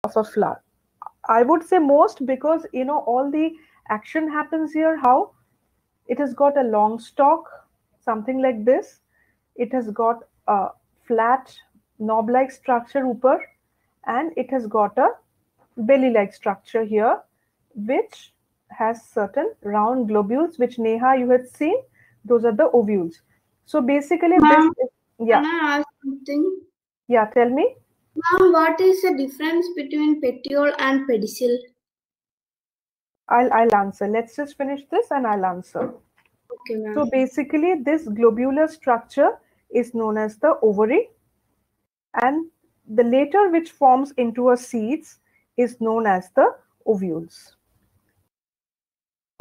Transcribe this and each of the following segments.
of a flower. I would say most because all the action happens here. How? It has got a long stalk, something like this. It has got a flat knob-like structure upper, and it has got a belly-like structure here, which has certain round globules, which Neha you had seen. Those are the ovules. So basically, this Ma'am, is, can yeah, I ask something? yeah. Tell me. Ma'am, what is the difference between petiole and pedicel? I'll answer. Let's just finish this and I'll answer. Okay, So ma'am. basically, this globular structure is known as the ovary, and the later which forms into a seeds is known as the ovules.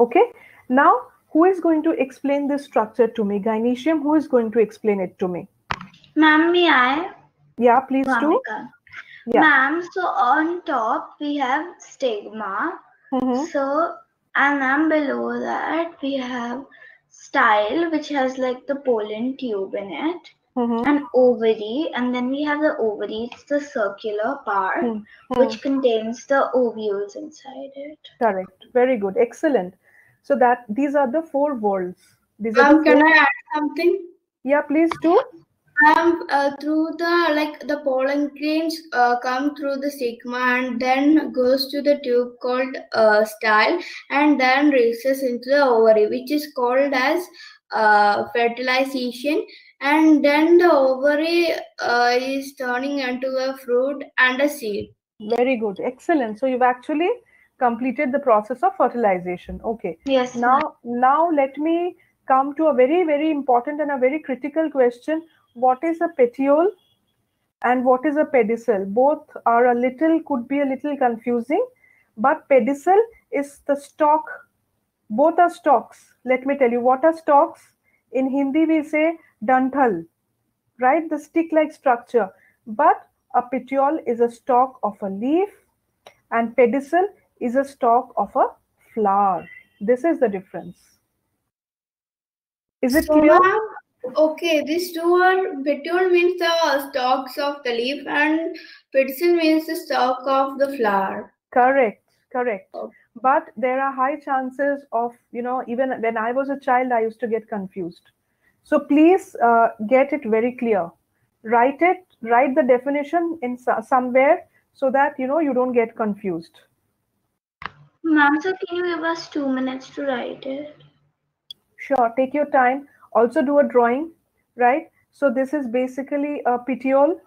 Okay, now who is going to explain this structure to me? Gynecium, who is going to explain it to me? Ma'am, may I? Yeah, please do. Bhumika. Yeah. Ma'am, so on top we have stigma. Mm-hmm. So, and then below that we have style, which has like the pollen tube in it, Mm-hmm. and ovary, and then we have the ovary, it's the circular part Mm-hmm. which contains the ovules inside it. Correct. Very good. Excellent. So that these are the four worlds. These are the Ma'am, can four. I add something? Yeah, please do. Through the pollen grains come through the stigma and then goes to the tube called style and then reaches into the ovary, which is called as fertilization. And then the ovary is turning into a fruit and a seed. Very good. Excellent. So you've actually completed the process of fertilization. Okay. Yes, ma'am. Now let me come to a very, very important and a very critical question. What is a petiole and what is a pedicel? Both are could be a little confusing, but pedicel is the stalk. Both are stalks. Let me tell you what are stalks. In Hindi we say danthal, right? The stick-like structure. But a petiole is a stalk of a leaf and pedicel is a stalk of a flower. This is the difference. Is it So, clear? ma'am, okay, these two are petiole means the stalks of the leaf and pedicel means the stalk of the flower. Correct, correct. Oh. But there are high chances of, even when I was a child, I used to get confused. So please get it very clear. Write the definition in somewhere so that, you don't get confused. Ma'am, so can you give us 2 minutes to write it? Sure, take your time. Also do a drawing, right? So this is basically a petiole.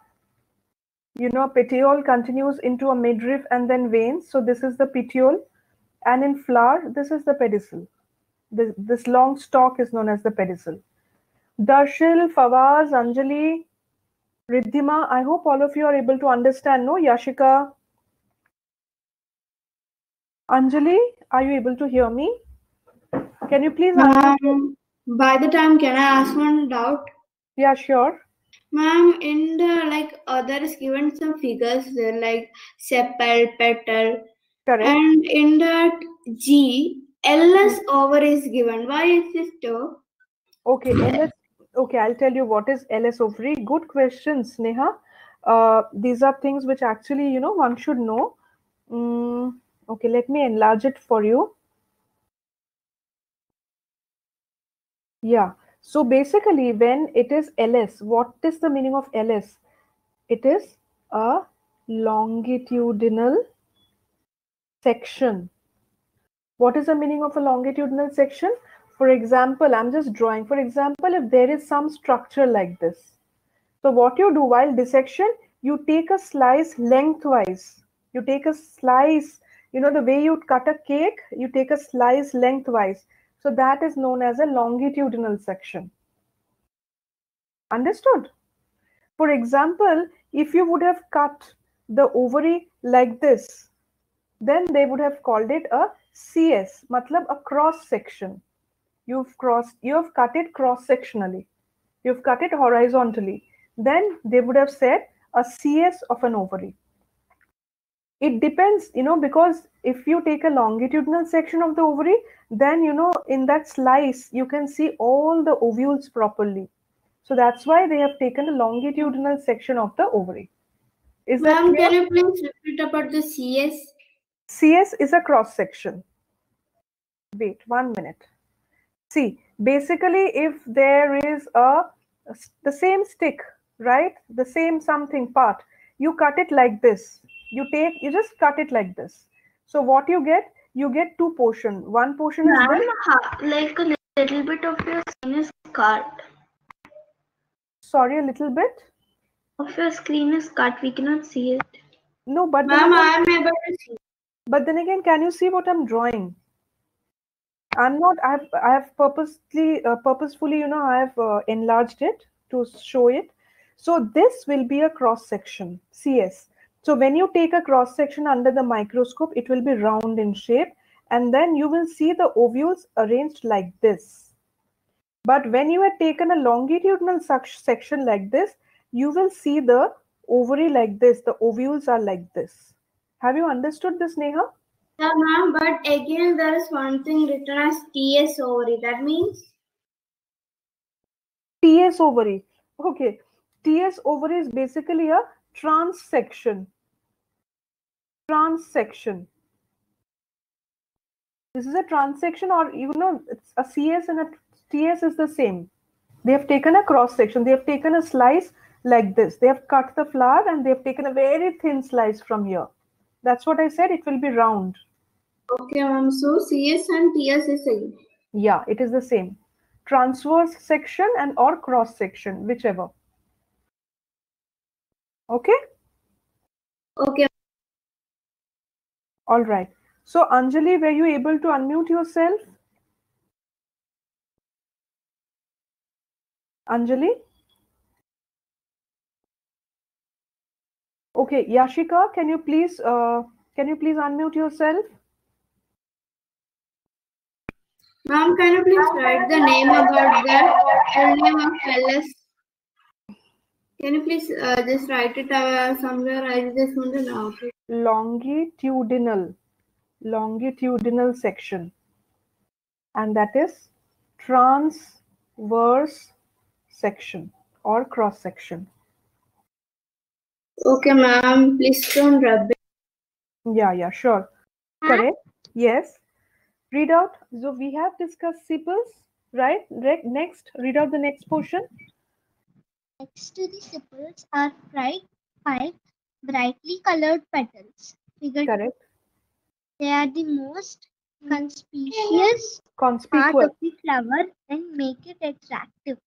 Petiole continues into a midriff and then veins. So this is the petiole. And in flower, this is the pedicel. This long stalk is known as the pedicel. Darshil, Fawaz, Anjali, Riddhima, I hope all of you are able to understand, no? Yashika, Anjali, are you able to hear me? Can you please unmute? By the time, can I ask one doubt? Yeah, sure. Ma'am, in the there is given some figures there like sepal, petal, Correct. and in that G, LS over is given. Why is this so? Okay, LS. Okay, I'll tell you what is LS ovary. Good questions, Neha. These are things which actually, one should know. Okay, let me enlarge it for you. Yeah. So basically, when it is LS, what is the meaning of LS? It is a longitudinal section. What is the meaning of a longitudinal section? For example, I'm just drawing. For example, if there is some structure like this. So what you do while dissection, you take a slice lengthwise. You take a slice, the way you cut a cake, you take a slice lengthwise. So that is known as a longitudinal section. Understood? For example, if you would have cut the ovary like this, then they would have called it a CS, matlab a cross section. You have cut it cross sectionally. You've cut it horizontally. Then they would have said a CS of an ovary. It depends, because if you take a longitudinal section of the ovary, then, in that slice, you can see all the ovules properly. So that's why they have taken a longitudinal section of the ovary. Is that Ma'am, clear? can you please repeat about the CS? CS is a cross section. Wait 1 minute. See, basically, if there is the same stick, right? The same something part, you cut it like this. You just cut it like this. So what you get two portions. One portion is this. Like a little bit of your screen is cut. Sorry, a little bit. Of your screen is cut. We cannot see it. No, but Ma'am, I am able to see. but then again, can you see what I'm drawing? I'm not. I have purposefully, you know, I have enlarged it to show it. So this will be a cross section, CS. So when you take a cross section under the microscope, it will be round in shape, and then you will see the ovules arranged like this. But when you have taken a longitudinal section like this, you will see the ovary like this. The ovules are like this. Have you understood this, Neha? Yeah, ma'am, but again there is one thing written as TS ovary. That means? TS ovary. Okay. TS ovary is basically a transection. Transection. This is a transection, or you know, it's a CS and a TS is the same. They have taken a cross section. They have taken a slice like this. They have cut the flower and they have taken a very thin slice from here. That's what I said. It will be round. Okay, ma'am. So CS and TS is same. Yeah, it is the same. Transverse section and or cross section, whichever. Okay. Okay. All right. So Anjali, were you able to unmute yourself? Anjali? Okay, Yashika, can you please unmute yourself? Ma'am, can you please write the name about the full name of LS? Can you please just write it somewhere? I just want to know. Longitudinal section, and that is transverse section or cross section. Okay, ma'am. Please don't rub it. Yeah, sure. Correct. Yes. Read out. So we have discussed sepals, right? Next, read out the next portion. Next to the sepals are five brightly colored petals. Correct. They are the most conspicuous part Conspicuous. of the flower and make it attractive.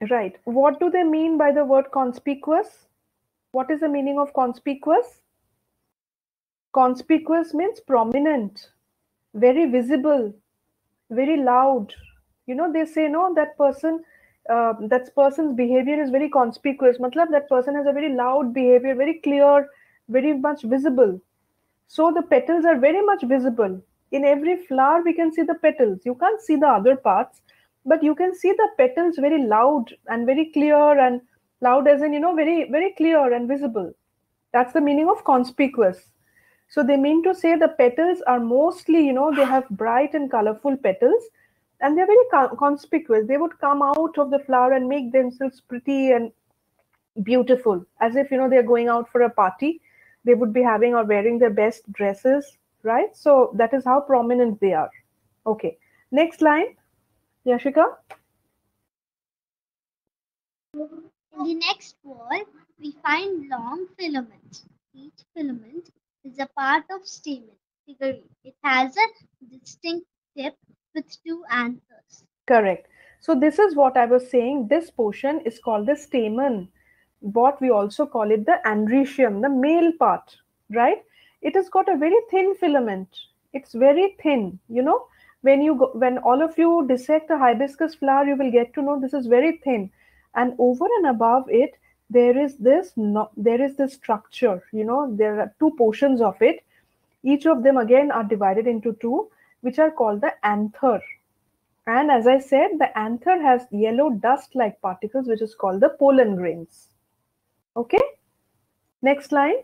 Right. What do they mean by the word conspicuous? What is the meaning of conspicuous? Conspicuous means prominent, very visible, very loud. You know, they say no, that person's behavior is very conspicuous. Matlab, that person has a very loud behavior, very clear, very much visible. So the petals are very much visible. In every flower, we can see the petals. You can't see the other parts, but you can see the petals very loud and very clear, and loud as in, you know, very, very clear and visible. That's the meaning of conspicuous. So they mean to say the petals are mostly, you know, they have bright and colorful petals, and they're very conspicuous. They would come out of the flower and make themselves pretty and beautiful, as if, you know, they're going out for a party. They would be having or wearing their best dresses, right? So that is how prominent they are. Okay. Next line, Yashika. In the next wall, we find long filaments. Each filament is a part of stamen. Figure 8. It has a distinct tip with two anthers. Correct. So this is what I was saying. This portion is called the stamen. What we also call it the androecium, the male part, right? It has got a very thin filament. It's very thin. You know, when all of you dissect a hibiscus flower, you will get to know this is very thin. And over and above it, there is this structure. You know, there are two portions of it. Each of them again are divided into two, which are called the anther. And as I said, the anther has yellow dust-like particles, which is called the pollen grains. Okay. Next line.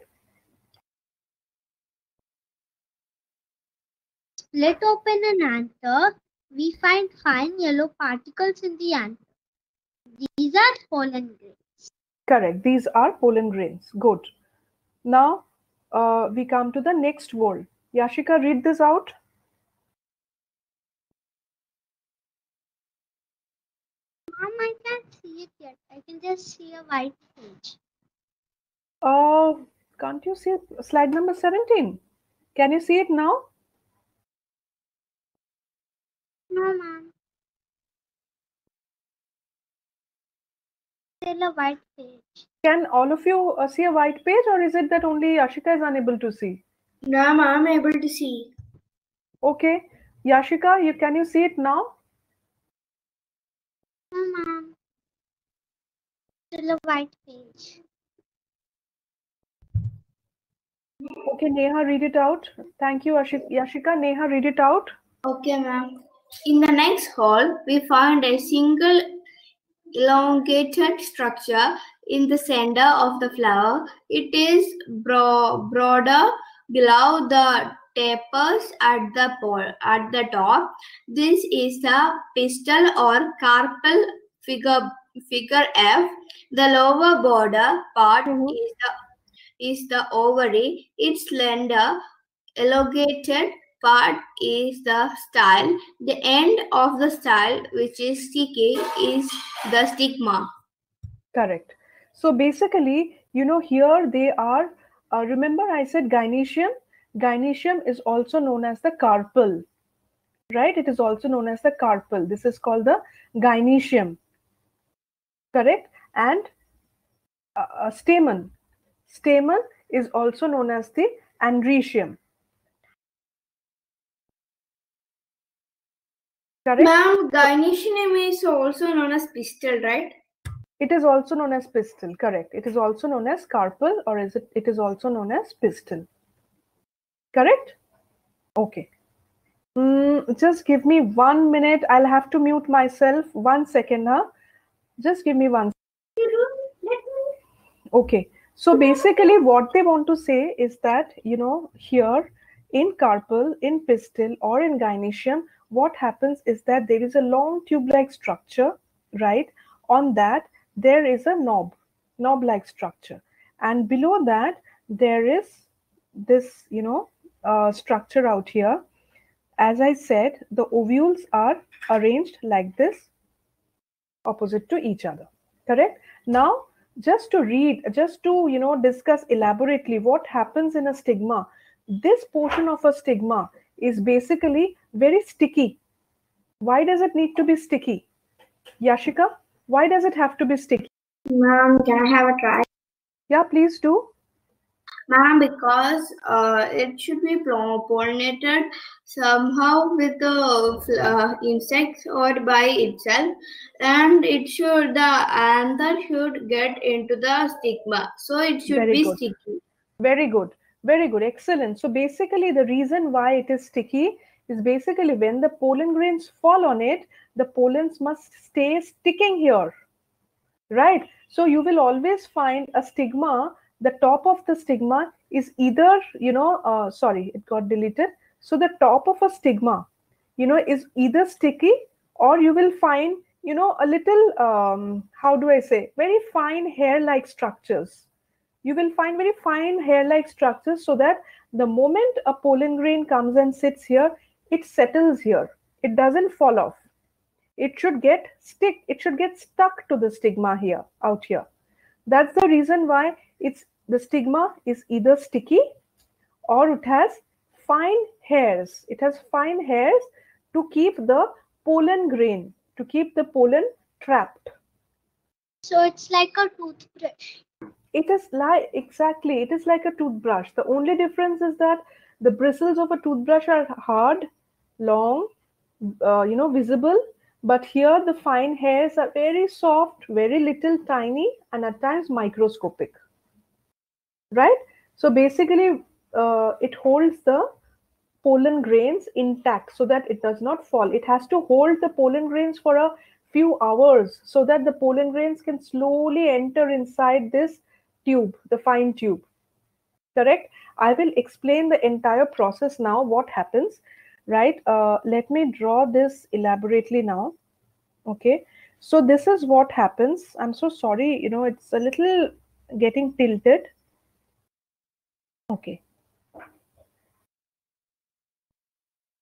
Split open an anther, we find fine yellow particles in the anther. These are pollen grains. Correct. These are pollen grains. Good. Now we come to the next word. Yashika, read this out. Mom, I can't see it yet. I can just see a white page. Can't you see slide number 17? Can you see it now? No, ma'am. Still a white page. Can all of you see a white page, or is it that only Yashika is unable to see? No, I'm able to see. Okay. Yashika, can you see it now? No, ma'am. Still a white page. Okay, Neha, read it out. Thank you, Yashika. Neha, read it out. Okay, ma'am. In the next hall, we find a single elongated structure in the center of the flower. It is broader below the tapers at the top. This is the pistil or carpel figure F. The lower border part is the ovary. Its slender, elongated part is the style. The end of the style, which is sticky, is the stigma. Correct. So basically, here they are. Remember, I said gynoecium. Gynoecium is also known as the carpel, right? It is also known as the carpel. This is called the gynoecium. Correct. And stamen. Stamen is also known as the androecium. Correct? Ma'am, gynoecium is also known as pistil, right? It is also known as pistil. Correct. It is also known as carpel, or it is also known as pistil. Correct? Okay. Just give me 1 minute. I'll have to mute myself. 1 second, huh? Just give me 1 second. Okay. So basically what they want to say is that, here in carpel, in pistil, or in gynoecium, what happens is that there is a long tube-like structure, right? On that, there is a knob-like structure. And below that, there is this, structure out here. As I said, the ovules are arranged like this, opposite to each other. Correct? Now, just to discuss elaborately what happens in a stigma. This portion of a stigma is basically very sticky. Why does it need to be sticky? Yashika, why does it have to be sticky? Ma'am, can I have a try? Yeah, please do. Ma'am, because it should be pollinated somehow with the insects or by itself, and the anther should get into the stigma, so it should Very be good. sticky. Very good. Very good. Excellent. So basically the reason why it is sticky is basically when the pollen grains fall on it, the pollens must stay sticking here. Right? So you will always find a stigma, the top of the stigma is either, sorry, it got deleted. So the top of a stigma, is either sticky, or you will find, a little, how do I say, very fine hair-like structures. You will find very fine hair-like structures, so that the moment a pollen grain comes and sits here, it settles here. It doesn't fall off. It should get stuck to the stigma here, out here. That's the reason why the stigma is either sticky, or it has fine hairs. It has fine hairs to keep the pollen grain, to keep the pollen trapped. So it's like a toothbrush. It is like a toothbrush. The only difference is that the bristles of a toothbrush are hard, long, visible. But here the fine hairs are very soft, very little, tiny, and at times microscopic. Right? So basically, it holds the pollen grains intact so that it does not fall. It has to hold the pollen grains for a few hours so that the pollen grains can slowly enter inside this tube, the fine tube. Correct? I will explain the entire process now, what happens. Right? Let me draw this elaborately now. Okay, so this is what happens. I'm so sorry, it's a little getting tilted. Okay.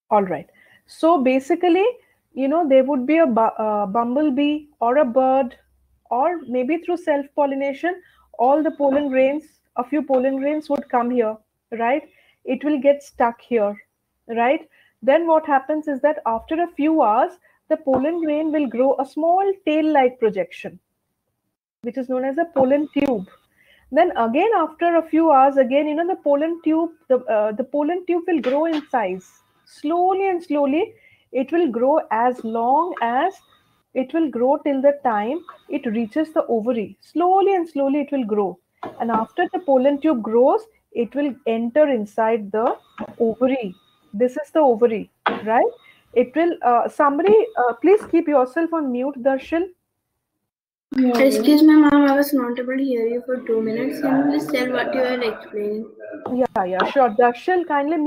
All right. So basically, there would be a bumblebee or a bird, or maybe through self-pollination, all the pollen grains, a few pollen grains would come here, right? It will get stuck here, right? Then what happens is that after a few hours, the pollen grain will grow a small tail-like projection, which is known as a pollen tube. Then again, after a few hours, again, the pollen tube will grow in size. Slowly and slowly, it will grow as long as it will grow till the time it reaches the ovary. Slowly and slowly, it will grow. And after the pollen tube grows, it will enter inside the ovary. This is the ovary, right? It will, somebody, please keep yourself on mute, Darshil. Excuse me, ma'am, I was not able to hear you for 2 minutes. Can you please tell what you are explaining? Yeah, sure. Darshil, kindly